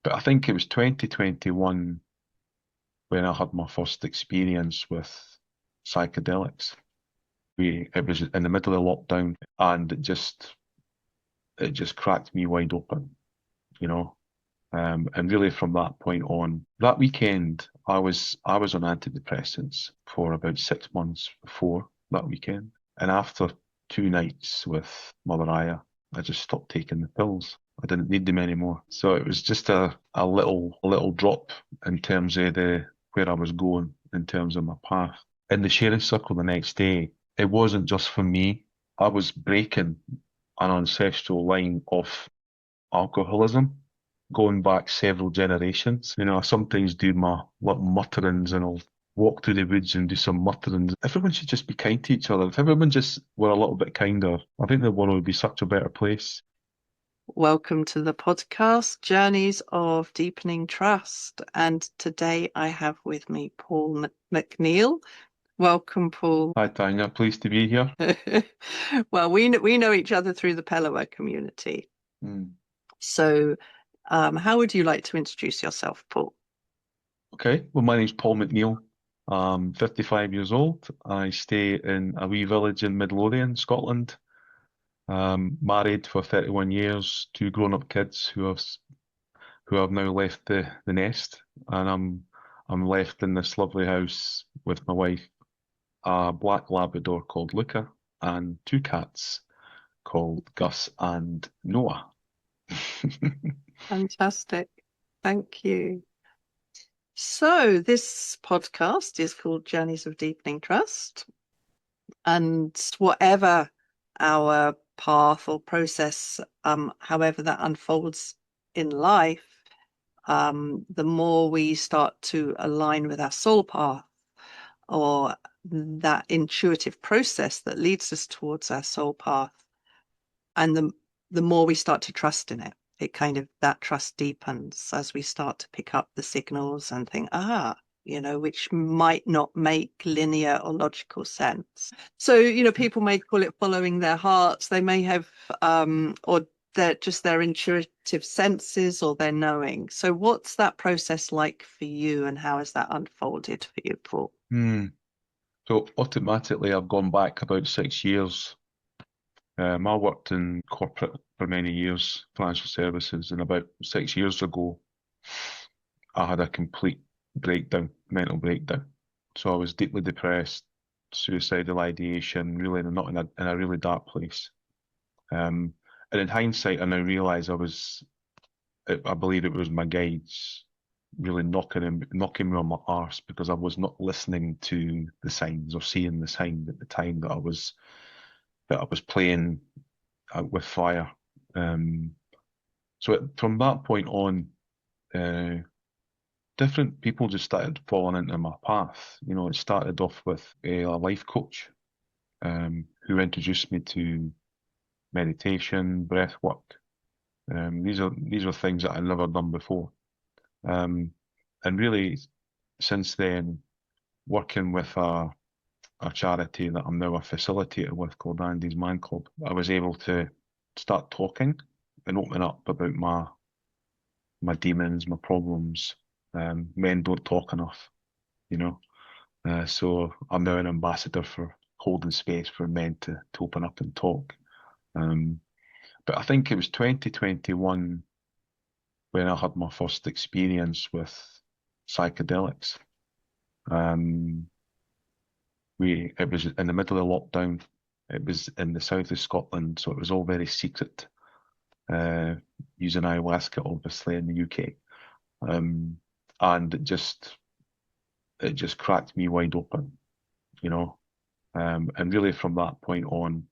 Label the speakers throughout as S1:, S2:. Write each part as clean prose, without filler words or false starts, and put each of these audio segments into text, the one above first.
S1: But I think it was 2021 when I had my first experience with psychedelics. It was in the middle of lockdown, and it just cracked me wide open, you know. And really from that point on, that weekend, I was on antidepressants for about 6 months before that weekend. And after 2 nights with Mother Aya, I just stopped taking the pills. I didn't need them anymore. So it was just a little drop in terms of the where I was going in terms of my path. In the sharing circle the next day, it wasn't just for me. I was breaking an ancestral line of alcoholism going back several generations. I sometimes do my mutterings, and I'll walk through the woods and do some mutterings. Everyone should just be kind to each other. If everyone just were a little bit kinder, I think the world would be such a better place.
S2: Welcome to the podcast, Journeys of Deepening Trust. And today I have with me Paul McNeill. Welcome, Paul.
S1: Hi, Tanya. Pleased to be here.
S2: Well, we know each other through the Pellower community. So how would you like to introduce yourself, Paul?
S1: Okay. Well, my name's Paul McNeill. I'm 55 years old. I stay in a wee village in Midlothian, Scotland. Married for 31 years, two grown-up kids who have now left the nest, and I'm left in this lovely house with my wife, a black labrador called Luca, and two cats called Gus and Noah.
S2: Fantastic. Thank you. So this podcast is called Journeys of Deepening Trust. And whatever our path or process, however that unfolds in life, the more we start to align with our soul path or that intuitive process that leads us towards our soul path, and the more we start to trust in it, that trust deepens as we start to pick up the signals and think, which might not make linear or logical sense. So, people may call it following their hearts. They may have, or their intuitive senses or their knowing. So what's that process like for you, and how has that unfolded for you, Paul?
S1: So automatically, I've gone back about 6 years. I worked in corporate for many years, financial services, and about 6 years ago, I had a complete breakdown, mental breakdown. So I was deeply depressed, suicidal ideation, really not in a really dark place. And in hindsight, I now realise I believe it was my guides really knocking me on my arse, because I was not listening to the signs or seeing the signs at the time that I was playing with fire. So from that point on, different people just started falling into my path. It started off with a life coach, who introduced me to meditation, breathwork. These are things that I'd never done before. And really, since then, working with a charity that I'm now a facilitator with called Andy's Man Club, I was able to start talking and open up about my demons, my problems. Men don't talk enough, you know. So I'm now an ambassador for holding space for men to open up and talk. But I think it was 2021 when I had my first experience with psychedelics. It was in the middle of lockdown. It was in the south of Scotland, so it was all very secret. Using ayahuasca, obviously, in the UK, and it just cracked me wide open, you know. And really from that point on,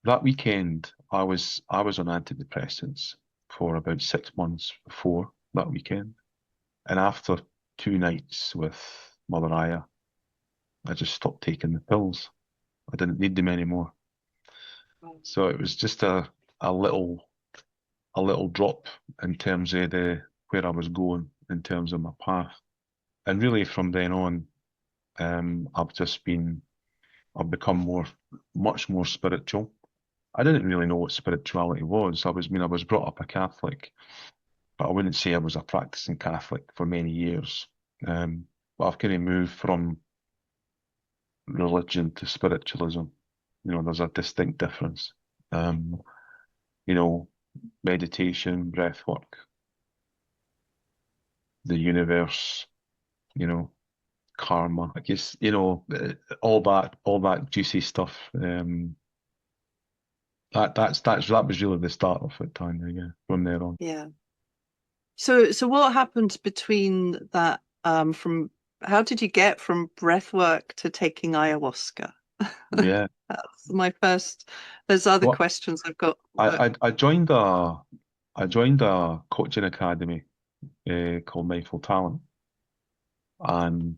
S1: that weekend, I was on antidepressants for about 6 months before that weekend, and after 2 nights with Mother Aya, I just stopped taking the pills. I didn't need them anymore. So it was just a little drop in terms of where I was going in terms of my path. And really from then on, I've become much more spiritual. I didn't really know what spirituality was. I was brought up a Catholic, but I wouldn't say I was a practicing Catholic for many years. But I've kind of moved from religion to spiritualism. There's a distinct difference. Um, you know, meditation, breath work, the universe, you know, karma. I guess, all that juicy stuff. That was really the start of it, Tanya. Yeah, from there on.
S2: Yeah. So what happened between that, from how did you get from breathwork to taking ayahuasca?
S1: Yeah.
S2: That's my first. There's other
S1: Well,
S2: questions I've got, but
S1: I joined a coaching academy called Mindful Talent, and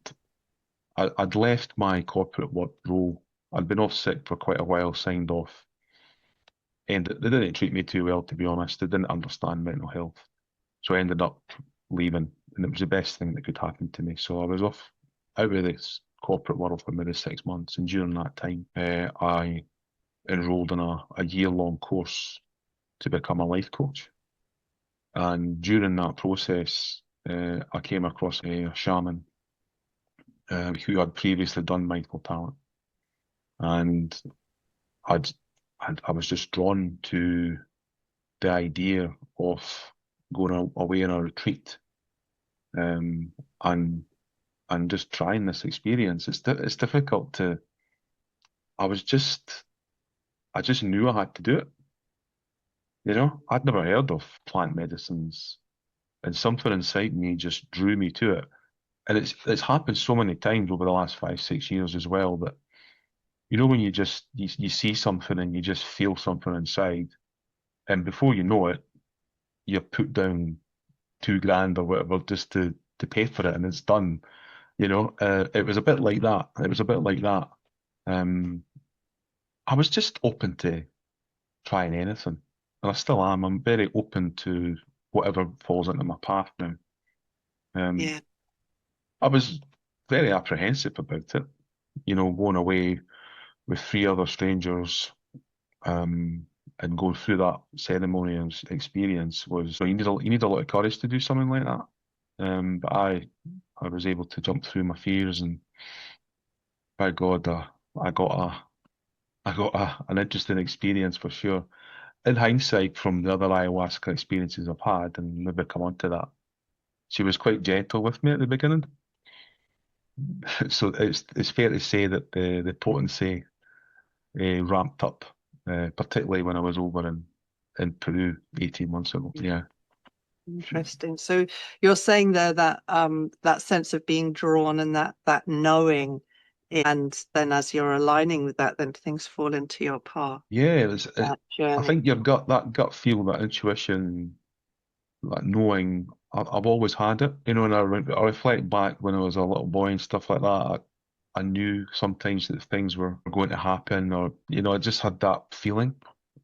S1: I'd left my corporate work role. I'd been off sick for quite a while, signed off, and they didn't treat me too well, to be honest. They didn't understand mental health, so I ended up leaving, and it was the best thing that could happen to me. So I was off out of this corporate world for maybe 6 months, and during that time, I enrolled in a year-long course to become a life coach. And during that process, I came across a shaman who had previously done mindful talent, and I'd, I was just drawn to the idea of going away on a retreat, um, and just trying this experience. It's difficult to. I was just I just knew I had to do it. I'd never heard of plant medicines, and something inside me just drew me to it. And it's happened so many times over the last 5, 6 years as well that when you see something and you just feel something inside, and before you know it, you've put down 2 grand or whatever just to pay for it, and it's done. It was a bit like that. It was a bit like that. Um, I was just open to trying anything, and I still am. I'm very open to whatever falls into my path now. Um,
S2: yeah,
S1: I was very apprehensive about it, going away with 3 other strangers, um, and going through that ceremony and experience was, you need a lot of courage to do something like that. But I was able to jump through my fears, and by God, I got an interesting experience for sure. In hindsight, from the other ayahuasca experiences I've had, and maybe come on to that, she was quite gentle with me at the beginning. So it's fair to say that the potency ramped up, particularly when I was over in Peru 18 months ago. Yeah.
S2: interesting. So you're saying there that that sense of being drawn and that knowing, and then as you're aligning with that, then things fall into your path,
S1: Yeah,
S2: that
S1: I
S2: journey.
S1: think you've got that gut feel, that intuition, that knowing. I've always had it, and I reflect back when I was a little boy and stuff like that. I knew sometimes that things were going to happen, or I just had that feeling.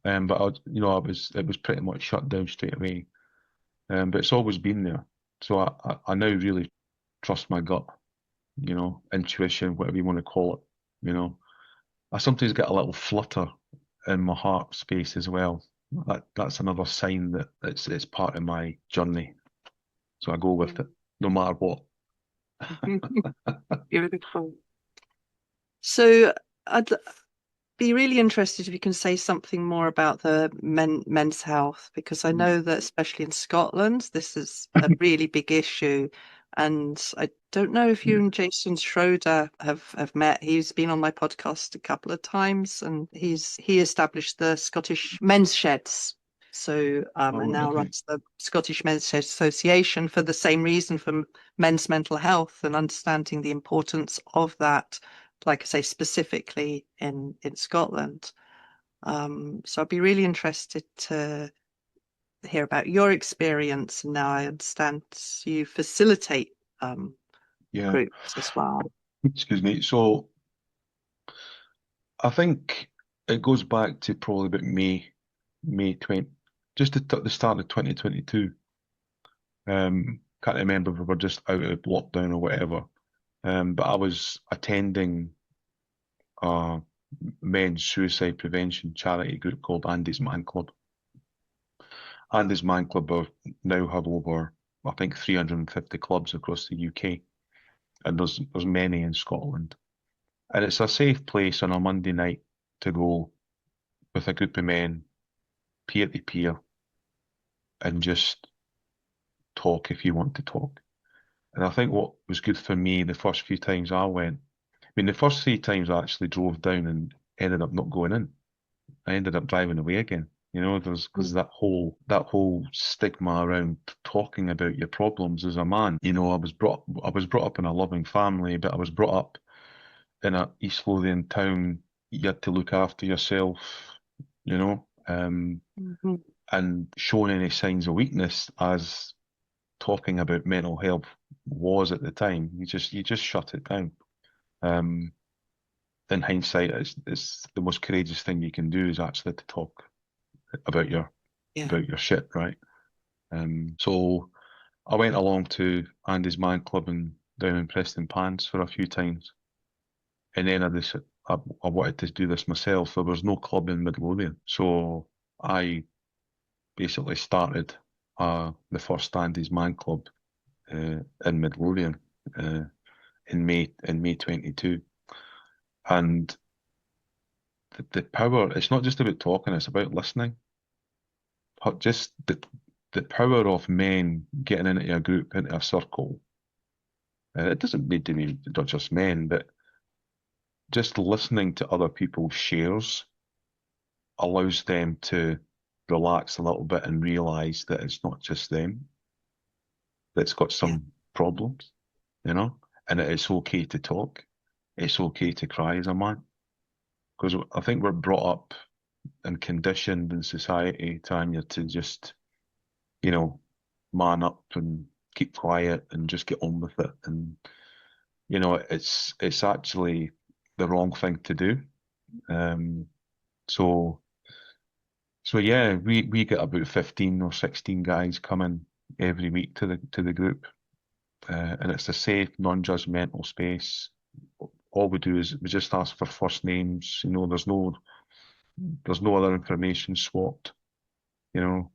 S1: But it was pretty much shut down straight away. But it's always been there. So I now really trust my gut, intuition, whatever you want to call it. I sometimes get a little flutter in my heart space as well. That's another sign that it's part of my journey. So I go with it, no matter what.
S2: Beautiful. So I'd be really interested if you can say something more about the men's health, because I know that especially in Scotland, this is a really big issue. And I don't know if you
S1: Yeah.
S2: and Jason Schroeder have met. He's been on my podcast a couple of times, and he established the Scottish Men's Sheds. So
S1: Oh,
S2: and
S1: right,
S2: now
S1: okay.
S2: runs the Scottish Men's Shed Association for the same reason, for men's mental health and understanding the importance of that, like I say, specifically in Scotland. So I'd be really interested to hear about your experience. And now I understand you facilitate
S1: Yeah.
S2: groups as well.
S1: Excuse me. So I think it goes back to probably about May 20, just at the start of 2022. Can't remember if we were just out of lockdown or whatever. But I was attending a men's suicide prevention charity group called Andy's Man Club. Andy's Man Club now have over, I think, 350 clubs across the UK, and there's many in Scotland. And it's a safe place on a Monday night to go with a group of men, peer to peer, and just talk if you want to talk. And I think what was good for me the first few times I went, I mean, the first 3 times I actually drove down and ended up not going in. I ended up driving away again. You know, there's because that whole stigma around talking about your problems as a man. You know, I was brought up in a loving family, but I was brought up in a East Lothian town. You had to look after yourself, you know,
S2: Mhm.
S1: and showing any signs of weakness as talking about mental health was at the time. You just shut it down. Um, in hindsight, it's the most courageous thing you can do is actually to talk about your
S2: Yeah.
S1: about your shit, right? So I went along to Andy's Man Club down in Preston Pans for a few times, and then I wanted to do this myself. There was no club in Midlothian, so I basically started the first Andy's Man Club in Midlothian uh, in May 22, and the power. It's not just about talking; it's about listening. Just the power of men getting into a group, into a circle. It doesn't need to be not just men, but just listening to other people's shares allows them to relax a little bit and realize that it's not just them that's got
S2: Yeah.
S1: some problems, you know, and that it's okay to talk. It's okay to cry as a man. Because I think we're brought up and conditioned in society, Tanya, to just, you know, man up and keep quiet and just get on with it. And, you know, it's actually the wrong thing to do. Um, so so yeah, we get about 15 or 16 guys coming every week to the group. And it's a safe, non-judgmental space. All we do is we just ask for first names. You know, there's no other information swapped. You know,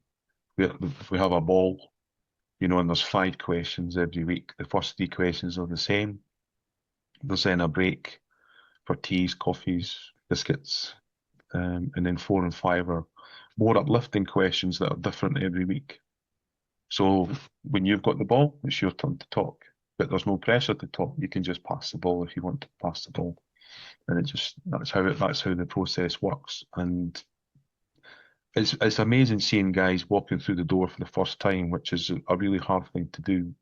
S1: we have a ball, you know, and there's 5 questions every week. The first 3 questions are the same. There's then a break for teas, coffees, biscuits, and then 4 and 5 are more uplifting questions that are different every week. So when you've got the ball, it's your turn to talk. But there's no pressure to talk. You can just pass the ball if you want to pass the ball. And that's how the process works. And it's amazing seeing guys walking through the door for the first time, which is a really hard thing to do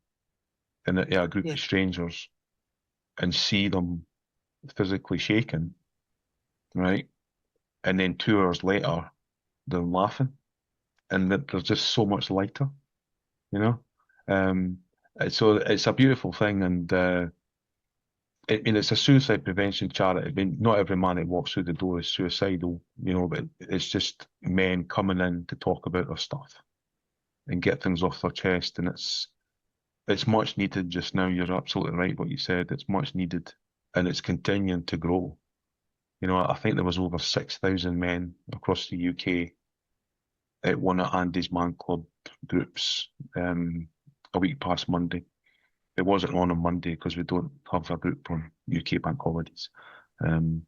S1: in a group
S2: Yeah.
S1: of strangers, and see them physically shaken, right? And then 2 hours later, they're laughing, and that they're just so much lighter, you know. Um, so it's a beautiful thing, and I mean, it's a suicide prevention charity. I mean, not every man that walks through the door is suicidal, you know, but it's just men coming in to talk about their stuff and get things off their chest. And it's much needed just now. You're absolutely right what you said. It's much needed, and it's continuing to grow. You know, I think there was over 6,000 men across the UK at one of Andy's Man Club groups a week past Monday. It wasn't on Monday because we don't have a group on UK bank holidays. Um,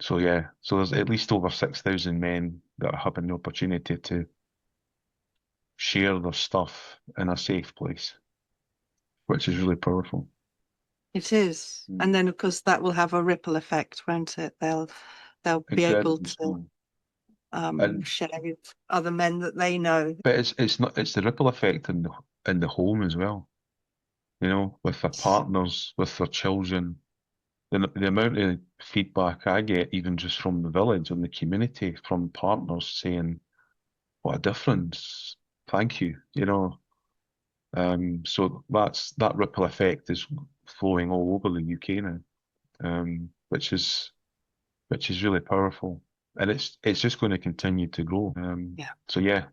S1: so yeah, so there's at least over 6,000 men that are having the opportunity to share their stuff in a safe place, which is really powerful.
S2: It is.
S1: Mm.
S2: And then of course that will have a ripple effect, won't it? They'll be able
S1: Incredibly
S2: to
S1: strong. And
S2: share with other men that they know.
S1: but it's not it's the ripple effect in the home as well. You know, with their partners, with their children. The amount of feedback I get, even just from the village and the community, from partners saying, "What a difference! Thank you." You know, so that ripple effect is flowing all over the UK now, which is really powerful, and it's just going to continue to grow.
S2: Yeah.
S1: So yeah,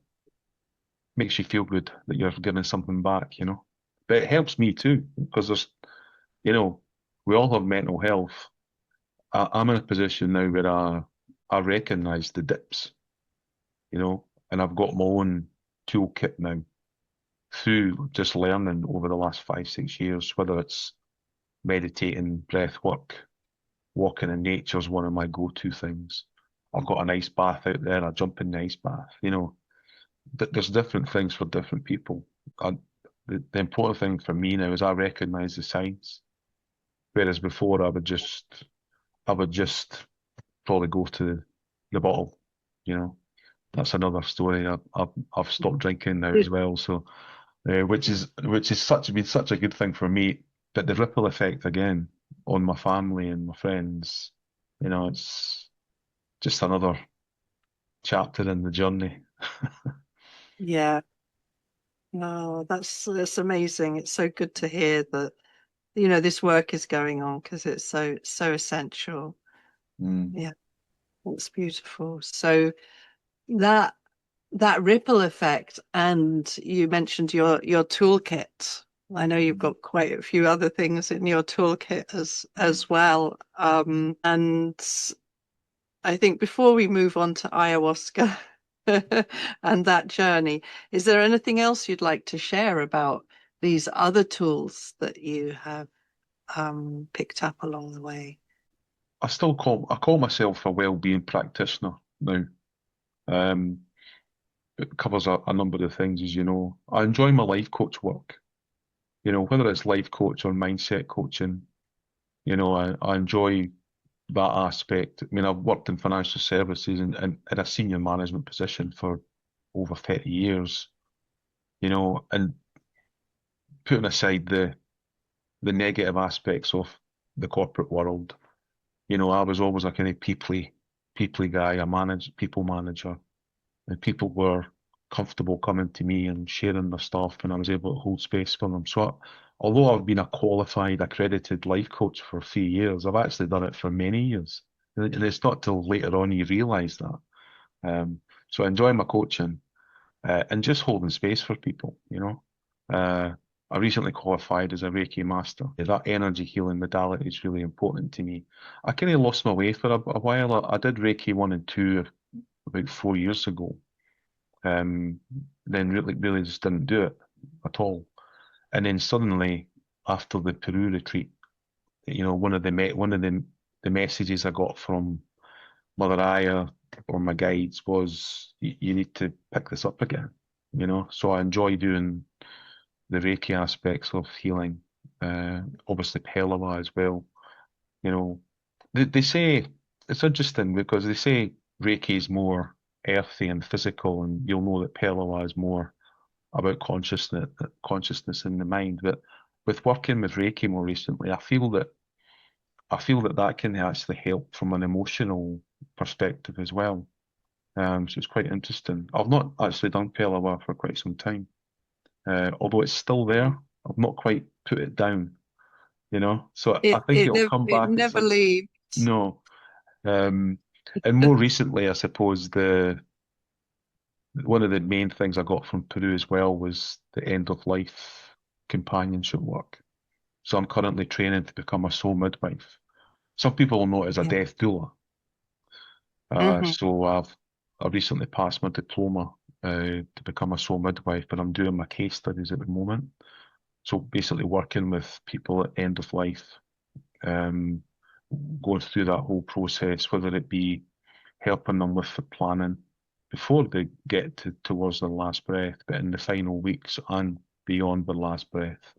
S1: makes you feel good that you're giving something back, you know. But it helps me too because you know, we all have mental health. I'm in a position now where I recognise the dips, you know, and I've got my own toolkit now through just learning over the last 5, 6 years, whether it's meditating, breath work, walking in nature is one of my go-to things. I've got an ice bath out there, I jump in the ice bath. There's different things for different people. The important thing for me now is I recognise the signs. Whereas before I would just probably go to the bottle, you know. That's another story. I've stopped drinking now as well, so which is been such a good thing for me. But the ripple effect again on my family and my friends, it's just another chapter in the journey.
S2: Yeah. Oh, that's amazing. It's so good to hear that, this work is going on, because it's so essential.
S1: Mm.
S2: Yeah, that's beautiful. So that that ripple effect, and you mentioned your toolkit. I know you've got quite a few other things in your toolkit as well. And I think before we move on to ayahuasca and that journey, is there anything else you'd like to share about these other tools that you have picked up along the way?
S1: I call myself a wellbeing practitioner now. Um, it covers a number of things, as you know. I enjoy my life coach work. Whether it's life coach or mindset coaching, I enjoy that aspect. I mean, I've worked in financial services and in a senior management position for over 30 years, and putting aside the negative aspects of the corporate world, I was always a kind of peoply guy, people manager, and people were comfortable coming to me and sharing their stuff, and I was able to hold space for them. So, although I've been a qualified, accredited life coach for 3 years, I've actually done it for many years, and it's not till later on you realise that. So I enjoy my coaching and just holding space for people. I recently qualified as a Reiki Master. That energy healing modality is really important to me. I kind of lost my way for a while. I did Reiki 1 and 2 about 4 years ago. Then really just didn't do it at all. And then suddenly, after the Peru retreat, one of the messages I got from Mother Aya or my guides was you need to pick this up again. So I enjoy doing the Reiki aspects of healing. Obviously Pellava as well. They say it's interesting because they say Reiki is more earthy and physical, and you'll know that Pellava is more about consciousness in the mind. But with working with Reiki more recently, I feel that can actually help from an emotional perspective as well. So it's quite interesting. I've not actually done Pellava for quite some time, although it's still there. I've not quite put it down. So I
S2: It
S1: think
S2: it
S1: it'll
S2: never
S1: come
S2: it
S1: back at
S2: never
S1: some.
S2: leaves.
S1: No. Um, and more recently, I suppose the one of the main things I got from Peru as well was the end of life companionship work. So I'm currently training to become a soul midwife. Some people will know it as a
S2: Yeah.
S1: death doula.
S2: Hmm.
S1: So I recently passed my diploma to become a soul midwife, but I'm doing my case studies at the moment. So basically working with people at end of life, um, going through that whole process, whether it be helping them with the planning before they get towards their last breath, but in the final weeks and beyond their last breath,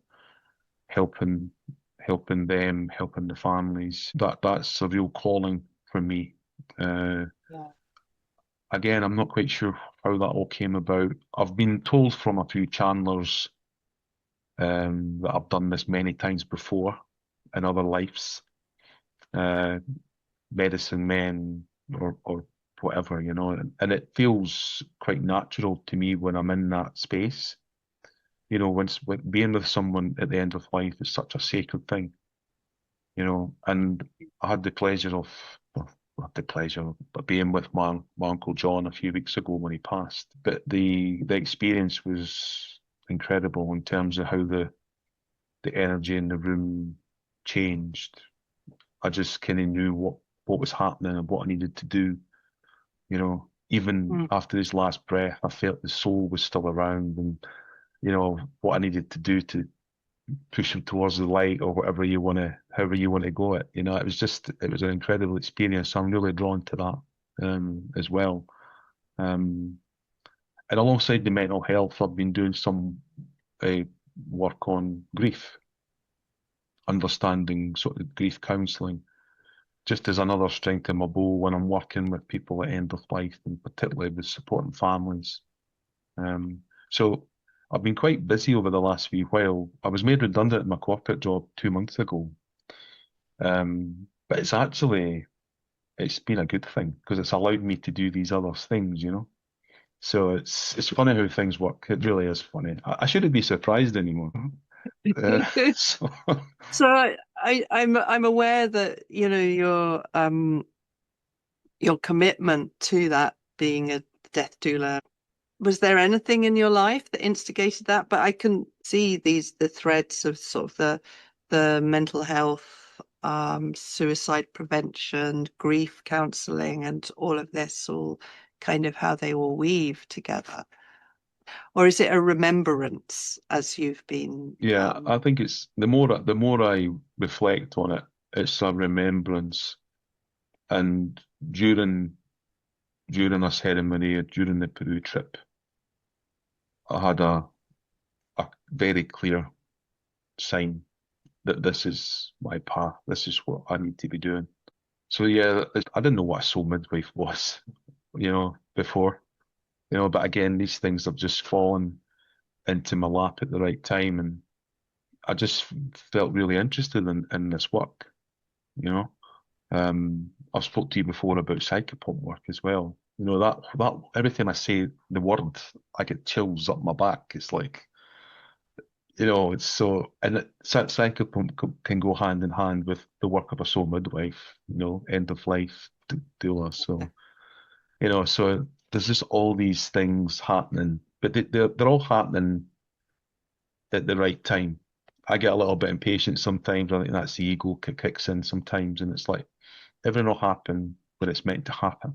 S1: helping them, helping the families. That's a real calling for me. Uh,
S2: Yeah.
S1: Again, I'm not quite sure how that all came about. I've been told from a few channelers that I've done this many times before in other lives, uh, medicine men or whatever, and it feels quite natural to me when I'm in that space. When being with someone at the end of life is such a sacred thing, and I had the pleasure of, well, not the pleasure, but being with my Uncle John a few weeks ago when he passed. But the experience was incredible in terms of how the energy in the room changed. I just kind of knew what was happening and what I needed to do, even
S2: Mm.
S1: after his last breath, I felt the soul was still around, and what I needed to do to push him towards the light, or however you want to go it. It was an incredible experience. So I'm really drawn to that as well. Um, and alongside the mental health, I've been doing some work on grief, understanding sort of grief counselling, just as another string to my bow when I'm working with people at end of life, and particularly with supporting families. So I've been quite busy over the last wee while. I was made redundant in my corporate job 2 months ago. But it's been a good thing because it's allowed me to do these other things. So it's funny how things work. It really is funny. I shouldn't be surprised anymore. So
S2: So I'm aware that your commitment to that, being a death doula. Was there anything in your life that instigated that? But I can see the threads of sort of the mental health, suicide prevention, grief counseling, and all of this, all kind of how they all weave together. Or is it a remembrance as you've been?
S1: yeah, I think it's the more I reflect on it, it's a remembrance. And during a ceremony, during the Peru trip, I had a very clear sign that this is my path. This is what I need to be doing. So yeah, I didn't know what a soul midwife was, before, but again, these things have just fallen into my lap at the right time, and I just felt really interested in this work, you know. I've spoke to you before about psychopomp work as well. That every time I say the word, I get chills up my back. It's like, it's so, and psychopomp can go hand in hand with the work of a soul midwife, end of life doula. So there's just all these things happening, but they're all happening at the right time. I get a little bit impatient sometimes. I think that's the ego kicks in sometimes, and it's like everything will happen when it's meant to happen,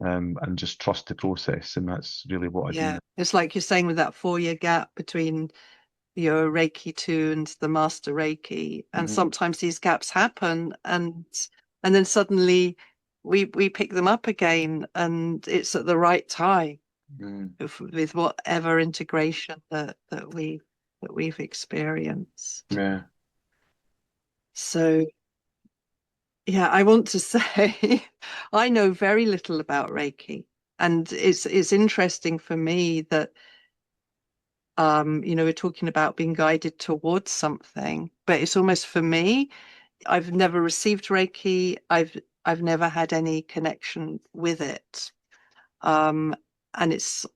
S1: and just trust the process, and that's really what I do
S2: Yeah,
S1: now.
S2: it's like you're saying, with that 4-year gap between your Reiki 2 and the Master Reiki, and
S1: Mhm.
S2: sometimes these gaps happen, and then suddenly we pick them up again, and it's at the right time
S1: Mm.
S2: with whatever integration that we've experienced.
S1: Yeah.
S2: So yeah, I want to say I know very little about Reiki, and it's interesting for me that we're talking about being guided towards something, but it's almost, for me, I've never received Reiki. I've never had any connection with it. And it's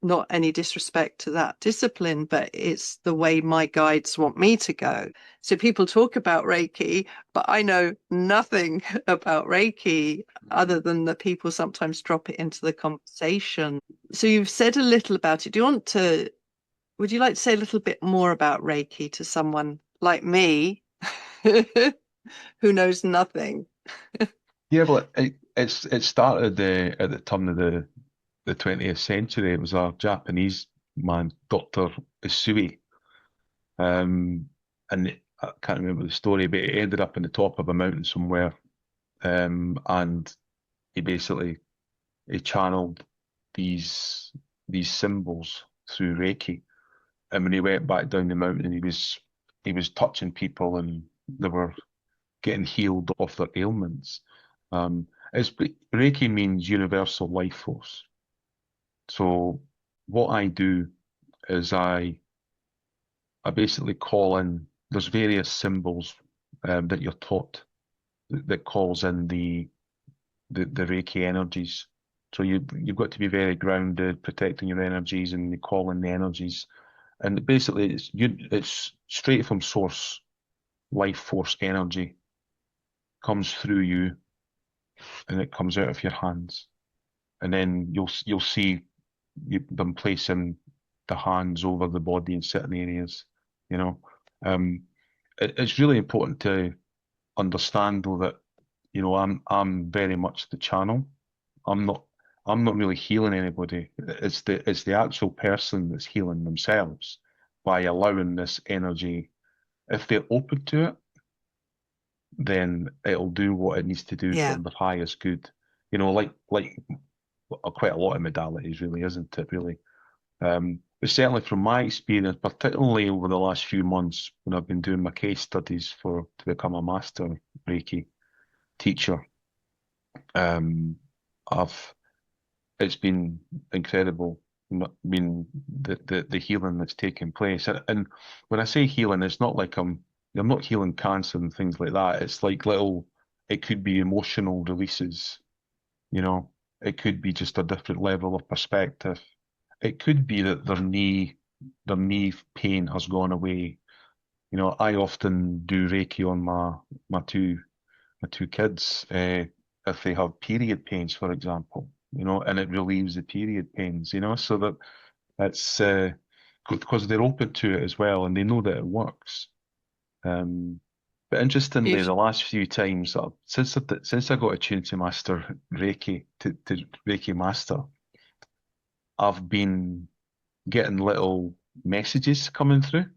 S2: not any disrespect to that discipline, but it's the way my guides want me to go. So people talk about Reiki, but I know nothing about Reiki other than that people sometimes drop it into the conversation. So you've said a little about it. Would you like to say a little bit more about Reiki to someone like me who knows nothing?
S1: Yeah, well, it started at the turn of the 20th century. It was a Japanese man, Dr. Usui, and I can't remember the story, but he ended up in the top of a mountain somewhere, and he basically he channeled these these symbols through Reiki. And when he went back down the mountain, he was touching people, and they were getting healed of their ailments. Reiki means universal life force. So what I do is I basically call in. There's various symbols that you're taught that calls in the Reiki energies. So you've got to be very grounded, protecting your energies, and you call in the energies. And basically, it's straight from source. Life force energy comes through you, and it comes out of your hands. And then you'll see them placing the hands over the body in certain areas. You know, um, it's really important to understand though that I'm very much the channel. I'm not. I'm not really healing anybody. It's the actual person that's healing themselves by allowing this energy. If they're open to it, then it'll do what it needs to do for
S2: Yeah.
S1: the highest good. You know, like quite a lot of modalities, really, isn't it? Really, but certainly from my experience, particularly over the last few months when I've been doing my case studies to become a master Reiki teacher, I've it's been incredible. I mean, the healing that's taking place, and when I say healing, it's not like I'm not healing cancer and things like that. It's like little, it could be emotional releases, you know. It could be just a different level of perspective. It could be that their knee pain has gone away. You know, I often do Reiki on my two kids, if they have period pains, for example, you know, and it relieves the period pains, you know, so that it's because they're open to it as well and they know that it works. Um, but interestingly,
S2: Beautiful.
S1: the last few times since I got attuned to Master Reiki to Reiki Master, I've been getting little messages coming through,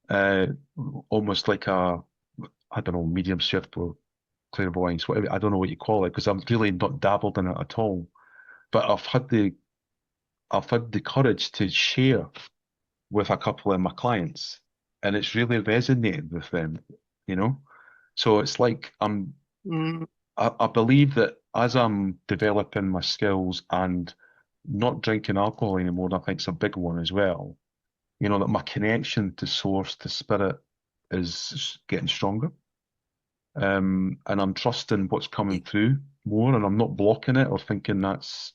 S1: uh, almost like I don't know, mediumship or clairvoyance, whatever. I don't know what you call it because I've really not dabbled in it at all. But I've had the courage to share with a couple of my clients, and it's really resonated with them, you know. So it's like
S2: Mm,
S1: I believe that as I'm developing my skills and not drinking alcohol anymore, I think it's a big one as well. You know, that my connection to source, to spirit, is getting stronger. And I'm trusting what's
S2: yeah.
S1: coming through more, and I'm not blocking it or thinking that's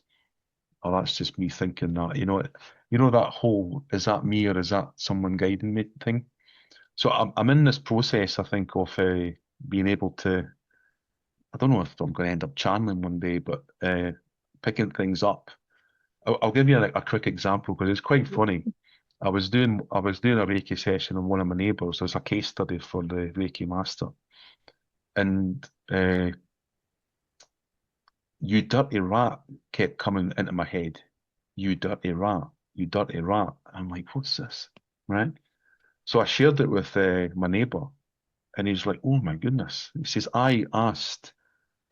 S1: just me thinking that. You know that whole is that me or is that someone guiding me thing. So I'm in this process, I think, of being able to. I don't know if I'm going to end up channeling one day, but picking things up. I'll give you a quick example because it's quite funny. I was doing a Reiki session on one of my neighbours. There's a case study for the Reiki Master, and "You dirty rat" kept coming into my head. "You dirty rat, you dirty rat." I'm like, what's this? Right? So I shared it with my neighbour, and he's like, oh my goodness. He says, I asked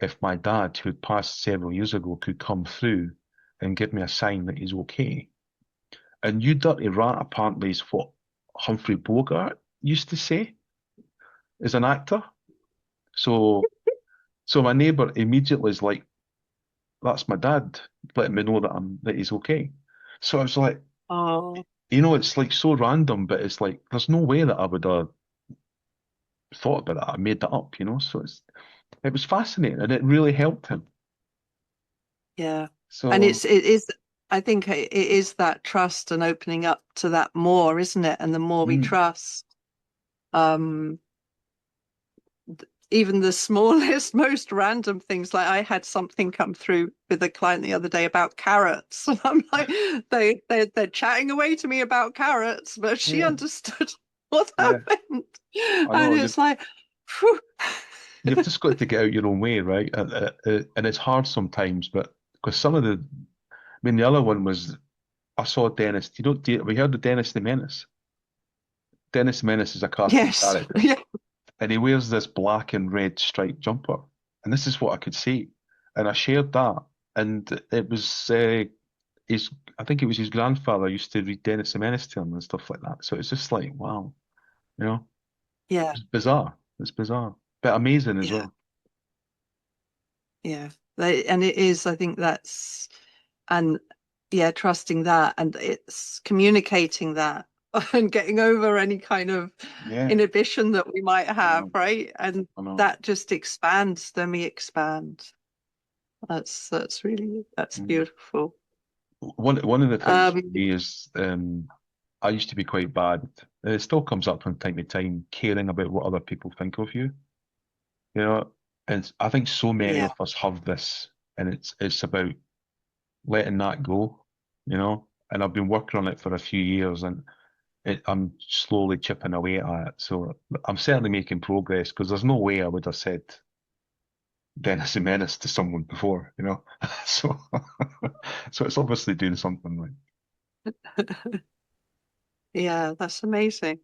S1: if my dad, who had passed several years ago, could come through and give me a sign that he's okay. And "you dirty rat" apparently is what Humphrey Bogart used to say as an actor. So, so my neighbour immediately is like, that's my dad letting me know that he's okay. So I was like,
S2: Oh,
S1: it's like so random, but it's like there's no way that I would have thought about that. I made that up, So it was fascinating, and it really helped him.
S2: yeah. And
S1: So
S2: it is, I think it is that trust and opening up to that more, isn't it? And the more we
S1: mm,
S2: trust, um, even the smallest, most random things. Like I had something come through with a client the other day about carrots, and I'm like, they're chatting away to me about carrots, but she
S1: yeah,
S2: understood what that
S1: yeah,
S2: meant,
S1: I
S2: and
S1: know.
S2: it's like, phew.
S1: You've just got to get out your own way, right? And it's hard sometimes, but because I mean, the other one was I saw Dennis. We heard of Dennis the Menace. Dennis the Menace is a cartoon
S2: Yes,
S1: character,
S2: yeah,
S1: and he wears this black and red striped jumper. And this is what I could see. And I shared that. And it was his, I think it was his grandfather used to read Dennis the Menace to him and stuff like that. So it's just like, wow, you know,
S2: yeah,
S1: it's bizarre. It's bizarre, but amazing as
S2: yeah,
S1: well.
S2: yeah. And it is. I think that's and yeah, trusting that, and it's communicating that and getting over any kind of
S1: Yeah,
S2: inhibition that we might
S1: I
S2: have,
S1: know,
S2: right? And
S1: I know.
S2: that just expands, then we expand. That's
S1: Mm.
S2: beautiful.
S1: One of the things for
S2: Um,
S1: me is I used to be quite bad. It still comes up from time to time, caring about what other people think of you. And I think so many
S2: yeah,
S1: of us have this, and it's about letting that go, And I've been working on it for a few years, and I'm slowly chipping away at it. So I'm certainly making progress because there's no way I would have said Dennis the Menace to someone before, you know. So, so it's obviously doing something right.
S2: Yeah, that's amazing.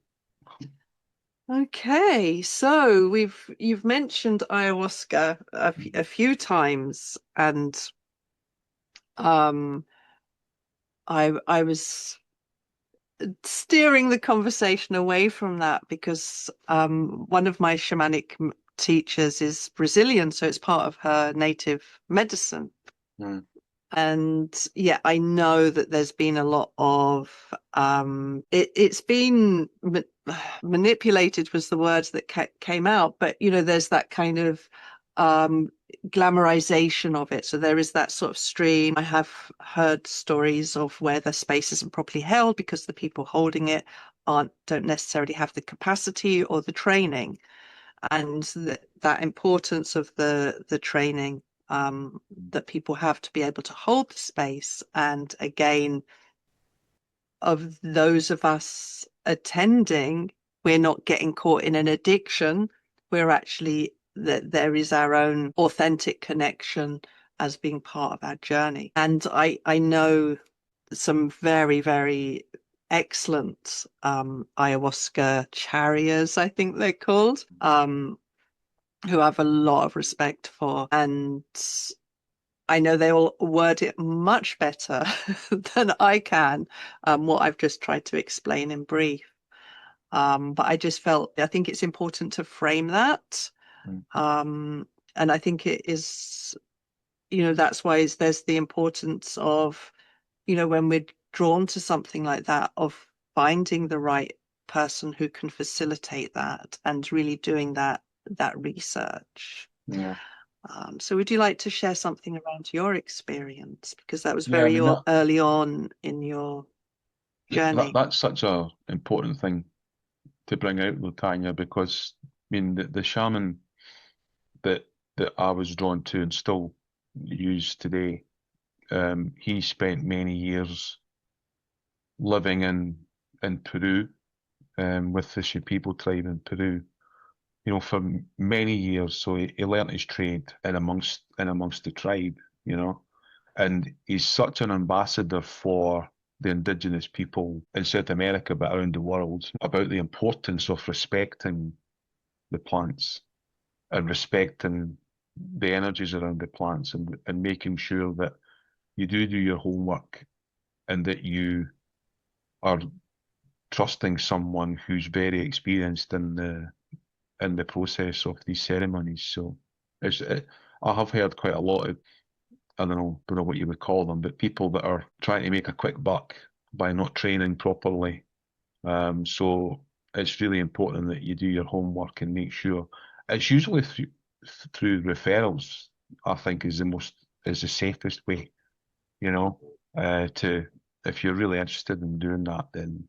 S2: Okay, so you've mentioned ayahuasca a few times, and um, I was steering the conversation away from that because one of my shamanic teachers is Brazilian, so it's part of her native medicine.
S1: Mm.
S2: And yeah, I know that there's been a lot of it's been manipulated was the words that came out, but you know, there's that kind of um glamorization of it. So there is that sort of stream. I have heard stories of where the space isn't properly held because the people holding it don't necessarily have the capacity or the training, and that importance of the training that people have to be able to hold the space. And again, of those of us attending, we're not getting caught in an addiction. We're actually that there is our own authentic connection as being part of our journey. And I know some very, very excellent ayahuasca chariers, I think they're called, who I have a lot of respect for. And I know they will word it much better than I can, what I've just tried to explain in brief. But I just felt, I think it's important to frame that.
S1: Mm.
S2: And I think it is, you know, that's why there's the importance of, you know, when we're drawn to something like that, of finding the right person who can facilitate that and really doing that research.
S1: Yeah.
S2: So would you like to share something around your experience? Because that was
S1: Yeah, I
S2: very
S1: mean that,
S2: early on in your journey.
S1: that's such a important thing to bring out, though, Tanya, because I mean the shaman that I was drawn to and still use today, he spent many years living in Peru, with the Shipibo tribe in Peru, you know, for many years. So he learnt his trade in amongst the tribe, you know, and he's such an ambassador for the indigenous people in South America, but around the world, about the importance of respecting the plants and respecting the energies around the plants, and making sure that you do your homework, and that you are trusting someone who's very experienced in the process of these ceremonies. So I have heard quite a lot of, I don't know what you would call them, but people that are trying to make a quick buck by not training properly. So it's really important that you do your homework and make sure. It's usually through referrals, I think, is the safest way, you know, to, if you're really interested in doing that, then,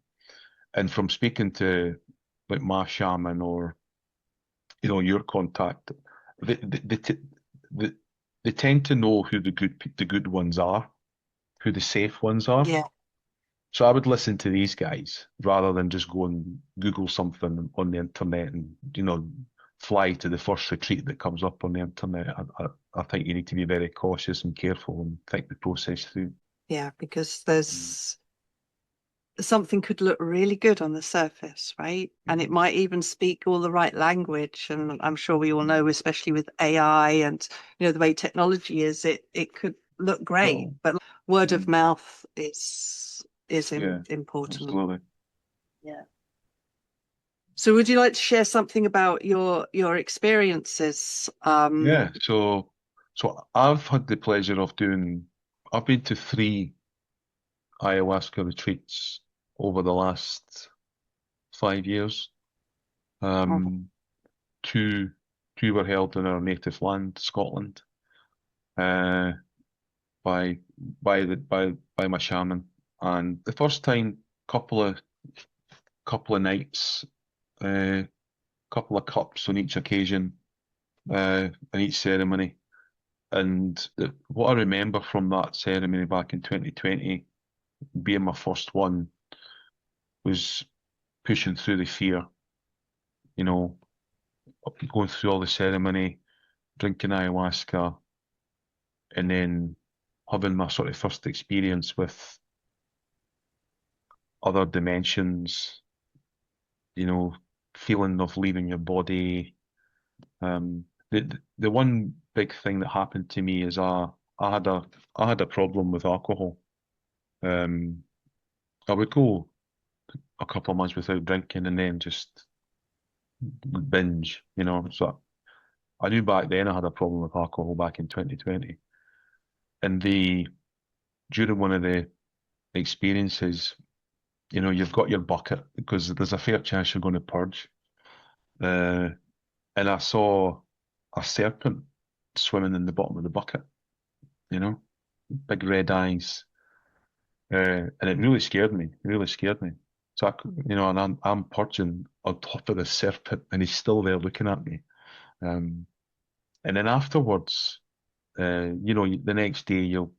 S1: and from speaking to like my shaman, or your contact, they they, they tend to know who the good ones are, who the safe ones are.
S2: Yeah,
S1: So I would listen to these guys rather than just go and Google something on the internet and, fly to the first retreat that comes up on the internet. I think you need to be very cautious and careful and think the process through.
S2: yeah, because
S1: Mm.
S2: there's something could look really good on the surface, right? And it
S1: Mhm.
S2: might even speak all the right language. And I'm sure we all know, especially with AI and the way technology is, it could look great,
S1: So,
S2: but word of
S1: mm,
S2: mouth is
S1: yeah,
S2: important.
S1: absolutely.
S2: Yeah. So would you like to share something about your experiences?
S1: Yeah, so I've had the pleasure of I've been to 3 ayahuasca retreats over the last 5 years.
S2: Mhm.
S1: Um, two two were held in our native land, Scotland, uh, by by my shaman. And the first time, couple of nights, couple of cups on each occasion, in each ceremony. And what I remember from that ceremony back in 2020, being my first one, was pushing through the fear, you know, going through all the ceremony, drinking ayahuasca, and then having my sort of first experience with other dimensions, feeling of leaving your body. The one big thing that happened to me is I had a problem with alcohol. Um, I would go a couple of months without drinking and then just binge, So I knew back then I had a problem with alcohol back in 2020. And during one of the experiences, you've got your bucket because there's a fair chance you're going to purge. Uh, and I saw a serpent swimming in the bottom of the bucket, big red eyes. And it really scared me, really scared me. So and I'm purging on top of the serpent and he's still there looking at me. And then afterwards, the next day you're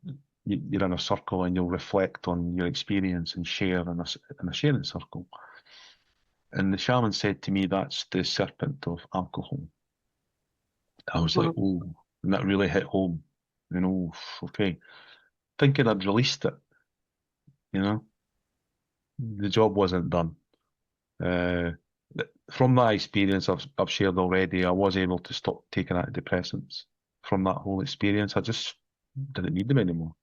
S1: in a circle and you'll reflect on your experience and share in a sharing circle. And the shaman said to me, that's the serpent of alcohol. I was like, oh, and that really hit home. Okay. Thinking I'd released it, the job wasn't done. Uh, from that experience I've shared already, I was able to stop taking antidepressants. From that whole experience, I just didn't need them anymore.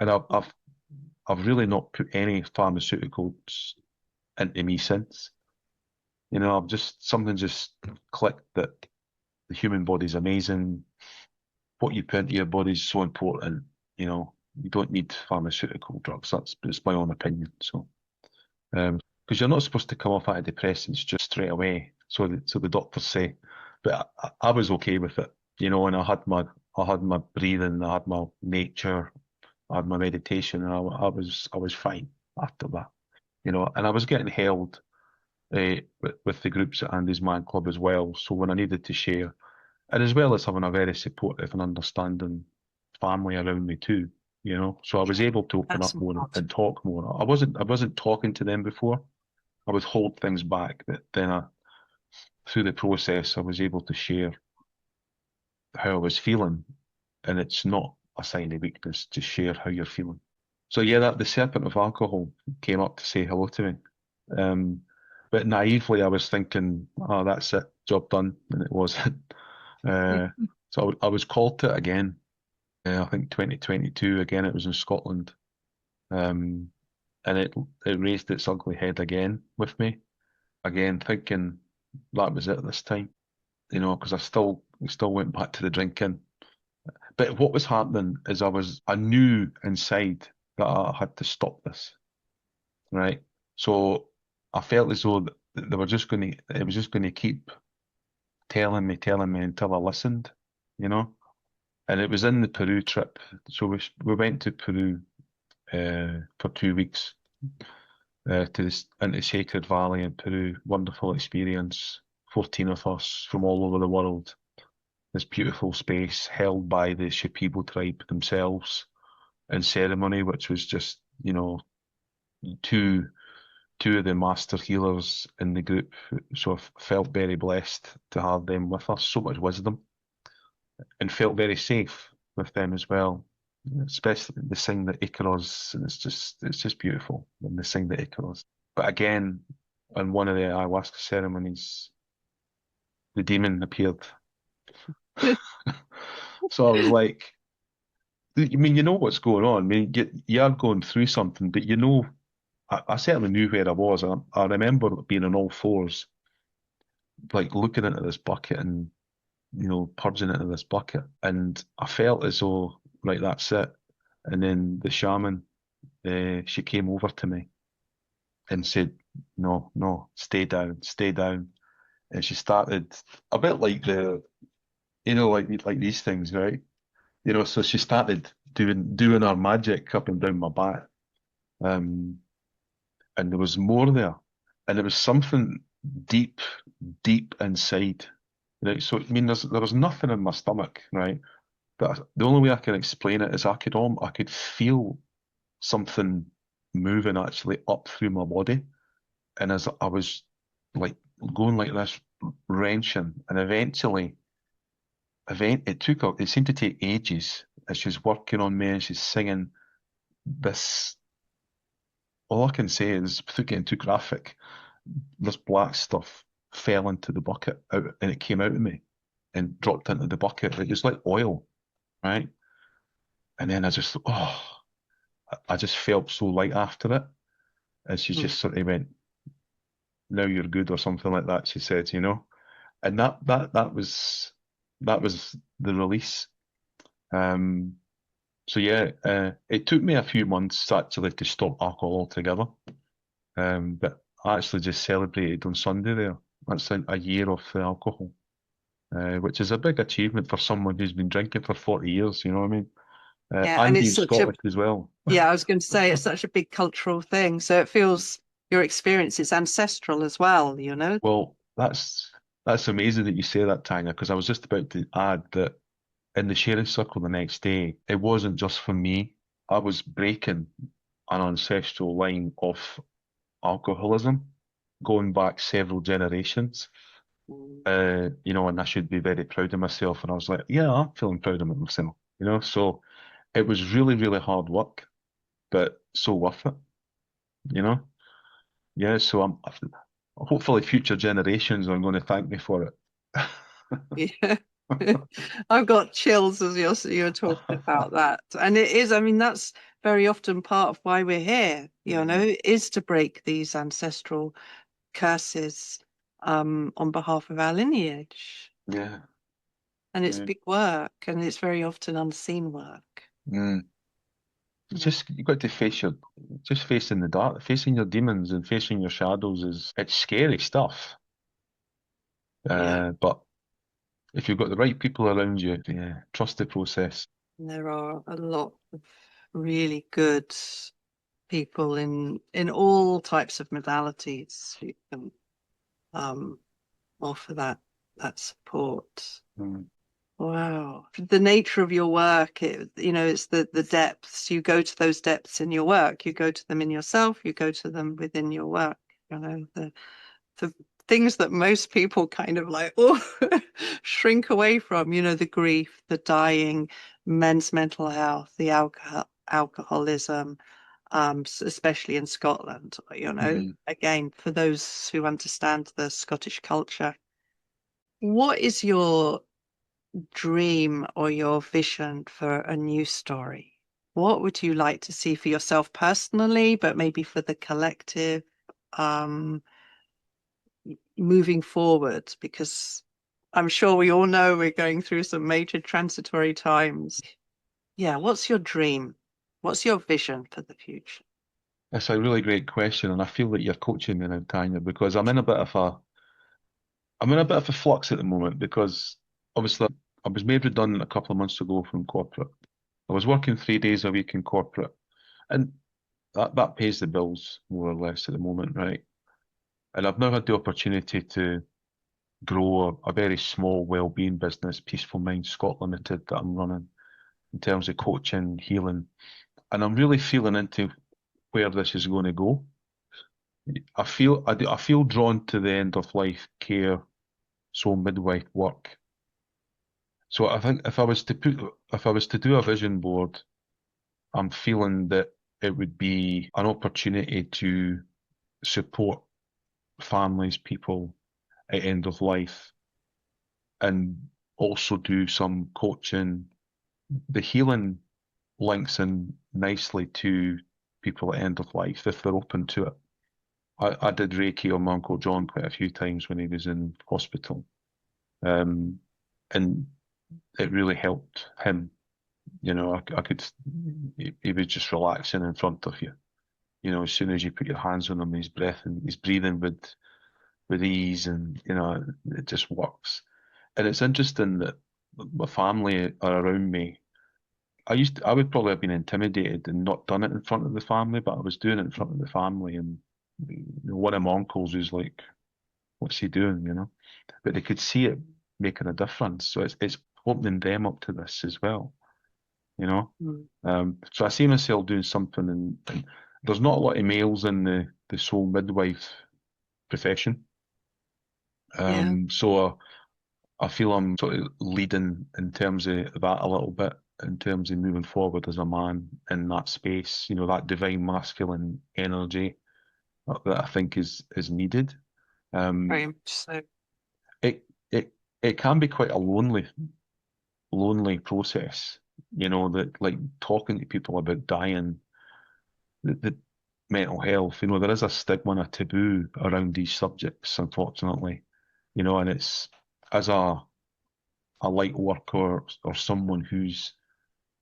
S1: And I've really not put any pharmaceuticals into me since. Something just clicked that the human body's amazing. What you put into your body is so important. You don't need pharmaceutical drugs. It's my own opinion. So, because you're not supposed to come off antidepressants just straight away. So the doctors say, but I was okay with it. And I had my breathing, I had my nature, I had my meditation, and I was fine after that. And I was getting held with the groups at Andy's Man Club as well. So when I needed to share, and as well as having a very supportive and understanding family around me too, so I was able to open up more and talk more. I wasn't talking to them before. I would hold things back, but then through the process, I was able to share how I was feeling, and it's not a sign of weakness to share how you're feeling. So yeah, that the serpent of alcohol came up to say hello to me. But naively, I was thinking, oh, that's it, job done, and it wasn't. So I was called to it again. I think 2022 again. It was in Scotland, and it raised its ugly head again with me. Again, thinking that was it this time, because I still went back to the drinking. But what was happening is I knew inside that I had to stop this, right? So I felt as though it was just going to keep telling me until I listened, And it was in the Peru trip. So we went to Peru for 2 weeks into Sacred Valley in Peru. Wonderful experience. 14 of us from all over the world. This beautiful space held by the Shipibo tribe themselves in ceremony, which was just, two of the master healers in the group. So I felt very blessed to have them with us. So much wisdom, and felt very safe with them as well. Especially they sing the Icaros, and it's just beautiful when they sing the Icaros. But again, on one of the ayahuasca ceremonies, the demon appeared. So I was like, I mean, you know what's going on. I mean, you are going through something, but I certainly knew where I was. I remember being on all fours, like looking into this bucket and, purging into this bucket. And I felt as though, right, that's it. And then the shaman, she came over to me and said, no, no, stay down, stay down. And she started a bit like like these things, right? So she started doing her magic up and down my back. Um, and there was more there. And there was something deep, deep inside. Right? So, I mean, there was nothing in my stomach, right? But the only way I can explain it is I could feel something moving actually up through my body. And as I was like going like this, wrenching, and eventually it seemed to take ages as she was working on me and she's singing this. All I can say is, without getting too graphic, this black stuff fell into the bucket out, and it came out of me and dropped into the bucket. It was like oil, right? And then I just felt so light after it. And she
S2: Mm.
S1: just sort of went, "Now you're good," or something like that. She said, you know, and that was the release. Um, so yeah, it took me a few months actually to stop alcohol altogether. But I actually just celebrated on Sunday there. That's a year off the alcohol, which is a big achievement for someone who's been drinking for 40 years, you know what I mean?
S2: Yeah, and
S1: And
S2: it's
S1: being
S2: such a
S1: Scottish as well.
S2: yeah, I was going to say it's such a big cultural thing. So it feels your experience is ancestral as well, you know?
S1: Well, that's amazing that you say that, Tanya, because I was just about to add that in the sharing circle the next day, it wasn't just for me. I was breaking an ancestral line of alcoholism going back several generations.
S2: Mm.
S1: You know, and I should be very proud of myself. And I was like, yeah, I'm feeling proud of myself, you know. So it was really, really hard work, but so worth it, you know. Yeah, so hopefully future generations are going to thank me for it.
S2: Yeah. I've got chills as you're talking about that. And it is, I mean, that's very often part of why we're here, you know,
S1: Mm.
S2: is to break these ancestral curses on behalf of our lineage.
S1: Yeah,
S2: And it's
S1: yeah.
S2: big work and it's very often unseen work.
S1: Mm. It's
S2: Mm.
S1: just you got to just facing the dark, facing your demons and facing your shadows it's scary stuff.
S2: Yeah.
S1: But if you've got the right people around you, yeah, trust the process.
S2: And there are a lot of really good people in all types of modalities who can um, offer that support.
S1: Mm.
S2: Wow. The nature of your work, you know, it's the depths. You go to those depths in your work. You go to them in yourself. You go to them within your work. You know, the things that most people kind of like, oh, shrink away from, you know, the grief, the dying, men's mental health, the alcoholism, especially in Scotland, you know,
S1: Mhm.
S2: again, for those who understand the Scottish culture. What is your dream or your vision for a new story? What would you like to see for yourself personally, but maybe for the collective, um, moving forward? Because I'm sure we all know we're going through some major transitory times. Yeah, what's your dream? What's your vision for the future?
S1: It's a really great question, and I feel that you're coaching me now, Tanya, because I'm in a bit of a flux at the moment because obviously I was made redundant a couple of months ago from corporate. I was working 3 days a week in corporate, and that pays the bills more or less at the moment, right? And I've now had the opportunity to grow a very small wellbeing business, Peaceful Mind Scott Limited, that I'm running in terms of coaching, healing, and I'm really feeling into where this is going to go. I feel drawn to the end of life care, so midwife work. So I think if I was to do a vision board, I'm feeling that it would be an opportunity to support families, people at end of life, and also do some coaching. The healing links in nicely to people at end of life if they're open to it. I did Reiki on my Uncle John quite a few times when he was in hospital. Um, and it really helped him. You know, I could, he was just relaxing in front of you. You know, as soon as you put your hands on him, he's breathing with ease, and you know, it just works. And it's interesting that my family are around me. I would probably have been intimidated and not done it in front of the family, but I was doing it in front of the family, and you know, one of my uncles was like, "What's he doing?" You know, but they could see it making a difference. So it's opening them up to this as well. You know.
S2: Mm.
S1: So I see myself doing something, and there's not a lot of males in the soul midwife profession.
S2: Yeah.
S1: So I feel I'm sort of leading in terms of that a little bit, in terms of moving forward as a man in that space, that divine masculine energy that I think is needed.
S2: Very
S1: Um,
S2: much so.
S1: it it it can be quite a lonely process, that like talking to people about dying, the mental health, there is a stigma and a taboo around these subjects, unfortunately, and it's as a light worker or someone who's